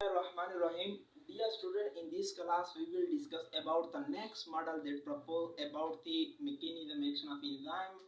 Rahim. Dear student, in this class we will discuss about the next model that propose about the mechanism action of enzyme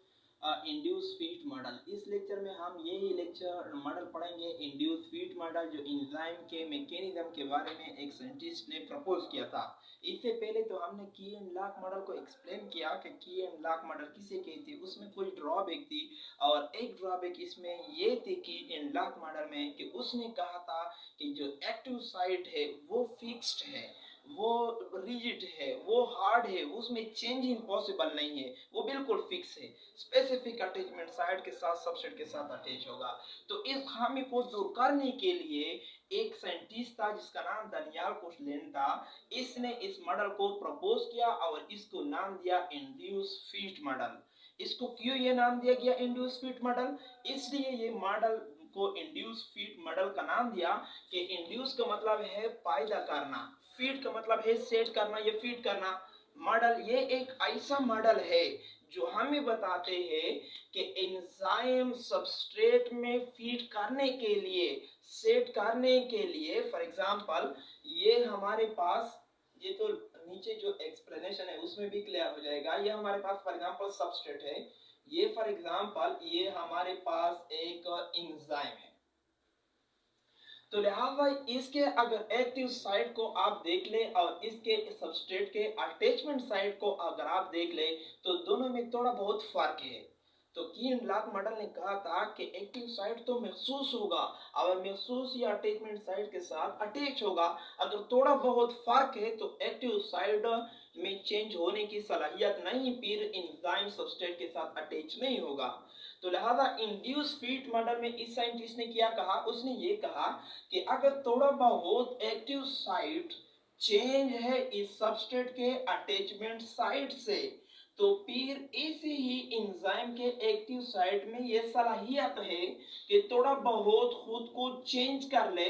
induced feed model. इस lecture में हम यही lecture model पढ़ेंगे induce feed model जो enzyme के mechanism के बारे में एक साइंटिस्ट ने प्रपोज किया था। इससे पहले तो हमने की एंड लॉक मॉडल को एक्सप्लेन किया कि की एंड लॉक मॉडल किसे कहती है, उसमें कोई ड्रॉबैक थी और एक ड्रॉबैक इसमें ये थी की एंड लॉक मॉडल में कि उसने कहा था कि जो एक्टिव साइट है वो फिक्स्ड है, वो रिजिड है, वो हार्ड है, उसमें चेंजिंग पॉसिबल नहीं है, वो बिल्कुल फिक्स है। स्पेसिफिक अटैचमेंट साइट के साथ सबसेट के साथ अटैच होगा। तो इस खामी को दूर करने के लिए एक साइंटिस्ट था जिसका नाम दानियल कुशलेन था। इसने इस मॉडल को प्रपोज किया और इसको नाम दिया इंड्यूस फीड मॉडल। इसको क्यों ये नाम दिया गया इंड्यूस फीड मॉडल? इसलिए ये मॉडल को इंड्यूस फीड मॉडल का नाम दिया कि इंड्यूस का मतलब है पैदा करना, फीड का मतलब है सेट करना या फीड करना। मॉडल ये एक ऐसा मॉडल है जो हमें बताते हैं कि एंजाइम सबस्ट्रेट में फीड करने के लिए, सेट करने के लिए, फॉर एग्जांपल ये हमारे पास, ये तो नीचे जो एक्सप्लेनेशन है उसमें भी क्लियर हो जाएगा। ये हमारे पास फॉर एग्जांपल सबस्ट्रेट है, ये फॉर एग्जांपल ये हमारे पास एक एंजाइम है। तो लिहाजा इसके अगर एक्टिव साइट को आप देख ले और इसके सबस्ट्रेट के अटैचमेंट साइट को अगर आप देख ले तो दोनों में थोड़ा बहुत फर्क है। तो की एंड लॉक मॉडल ने कहा था कि एक्टिव साइट तो महसूस होगा और महसूस या अटैचमेंट साइट के साथ अटैच होगा। अगर थोड़ा बहुत फर्क है तो एक्टिव साइट में चेंज होने की सलाहियत नहीं, फिर एंजाइम सबस्ट्रेट के साथ अटैच नहीं होगा। तो लिहाजा इंड्यूस फीड मॉडल में इस साइंटिस्ट ने क्या कहा, उसने ये कहा कि अगर थोड़ा बहुत एक्टिव साइट चेंज है इस सबस्ट्रेट के अटैचमेंट साइट से तो फिर इसी ही एंजाइम के एक्टिव साइट में ये सलाहियत है कि थोड़ा बहुत खुद को चेंज कर ले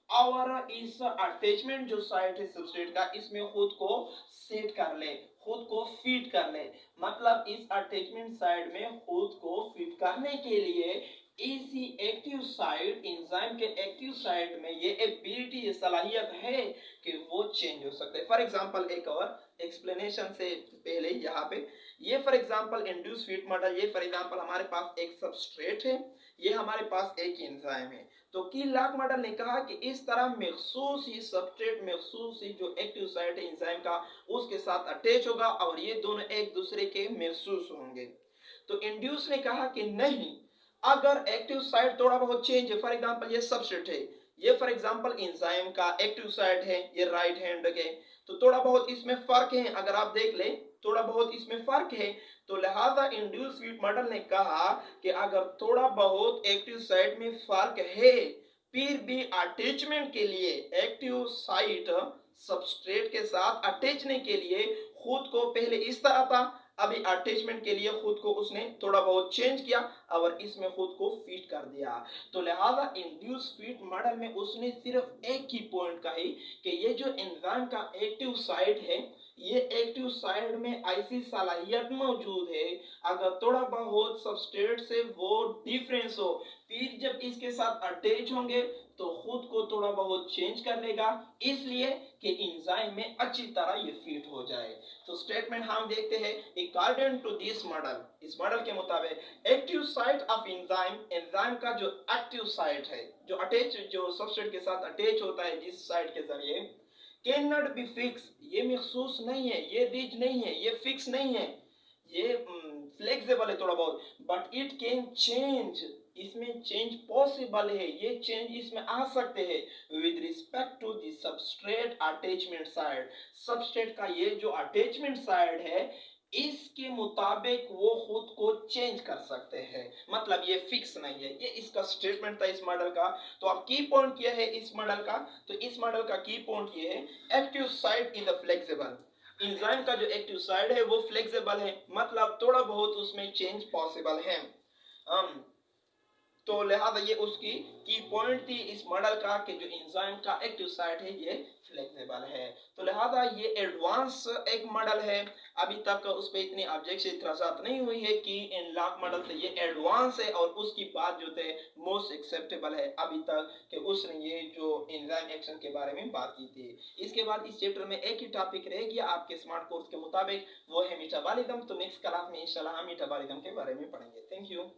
और इस अटैचमेंट जो साइट है सबस्ट्रेट का इसमें खुद को सेट कर ले, खुद को फिट कर ले। मतलब इस अटैचमेंट साइड में खुद को फिट करने के लिए इसी एक्टिव साइट, एंजाइम के एक्टिव साइट में ये एबिलिटी, ये सलाहियत है कि वो चेंज हो सकते हैं। फॉर एग्जांपल एक और एक्सप्लेनेशन से पहले यहाँ पे ये for example induce feed model, ये फॉर एग्जांपल हमारे पास एक सबस्ट्रेट है, ये हमारे पास एक एंजाइम है। तो की लॉक मॉडल ने कहा कि इस तरह महसूस ही सबस्ट्रेट, महसूस ही जो एक्टिव साइट है एंजाइम का उसके साथ अटैच होगा और ये दोनों एक दूसरे के महसूस होंगे। तो इंड्यूस ने कहा कि नहीं, अगर एक्टिव साइट थोड़ा बहुत चेंज है, फॉर एग्जांपल ये सबस्ट्रेट है, ये फॉर एग्जांपल एंजाइम का एक्टिव साइट है, ये राइट हैंड के, तो थोड़ा बहुत इसमें फर्क है। अगर आप देख ले थोड़ा बहुत इसमें फर्क है। तो लिहाजा इंड्यूस फीड मॉडल ने कहा कि अगर थोड़ा बहुत एक्टिव साइट में फर्क है फिर भी अटैचमेंट के लिए एक्टिव साइट सबस्ट्रेट के साथ अटैचने के लिए खुद को पहले इस तरह था, अभी अटैचमेंट के लिए खुद को उसने थोड़ा बहुत चेंज किया और इसमें खुद को फिट कर दिया। तो लिहाजा इंड्यूस फीड मॉडल में उसने सिर्फ एक ही पॉइंट कही कि ये जो एंजाइम का एक्टिव साइट है, ये एक्टिव साइट में ऐसी सलाहियत मौजूद है अगर थोड़ा बहुत सबस्ट्रेट से वो डिफरेंस हो फिर जब इसके साथ अटैच होंगे तो खुद को थोड़ा बहुत चेंज कर लेगा, इसलिए कि एंजाइम में अच्छी तरह ये फिट हो जाए। तो स्टेटमेंट हम देखते हैं, अकॉर्डिंग टू दिस मॉडल, इस मॉडल के मुताबिक active site of enzyme, enzyme का जो एक्टिव साइट है, जो अटैच, जो सबस्ट्रेट के साथ अटैच होता है जिस साइट के जरिए, कैन नॉट बी फिक्स, ये महसूस नहीं है, ये रिज नहीं है, ये फिक्स नहीं है, ये फ्लेक्सिबल है थोड़ा बहुत, बट इट कैन चेंज, इसमें चेंज पॉसिबल है, ये चेंज इसमें आ सकते हैं with respect to the substrate attachment side. Substrate का ये जो अटैचमेंट साइड है इसके मुताबिक वो खुद को चेंज कर सकते हैं, मतलब ये फिक्स नहीं है। ये इसका स्टेटमेंट था इस मॉडल का। तो अब की पॉइंट क्या है इस मॉडल का? तो इस मॉडल का की पॉइंट ये है, active site is flexible, enzyme का जो एक्टिव साइड है वो फ्लेक्सिबल है, मतलब थोड़ा बहुत उसमें चेंज पॉसिबल है। तो लिहाजा ये उसकी की पॉइंट थी इस मॉडल का कि जो एंजाइम का एक्टिव साइट है ये फ्लेक्सिबल है। तो लिहाजा ये एडवांस एक मॉडल है। अभी तक उस पर इतनी ऑब्जेक्शन इतराजात नहीं हुई है कि एनलॉक मॉडल से ये एडवांस है और उसकी बात जो थे मोस्ट एक्सेप्टेबल है अभी तक कि उसने ये जो एंजाइम एक्शन के बारे में बात की थी। इसके बाद इस चैप्टर में एक ही टॉपिक रह गया आपके स्मार्ट कोर्स के मुताबिक, वो है मेटाबॉलिज्म। तो नेक्स्ट क्लास में इंशाल्लाह हम मेटाबॉलिज्म के बारे में पढ़ेंगे। Thank you.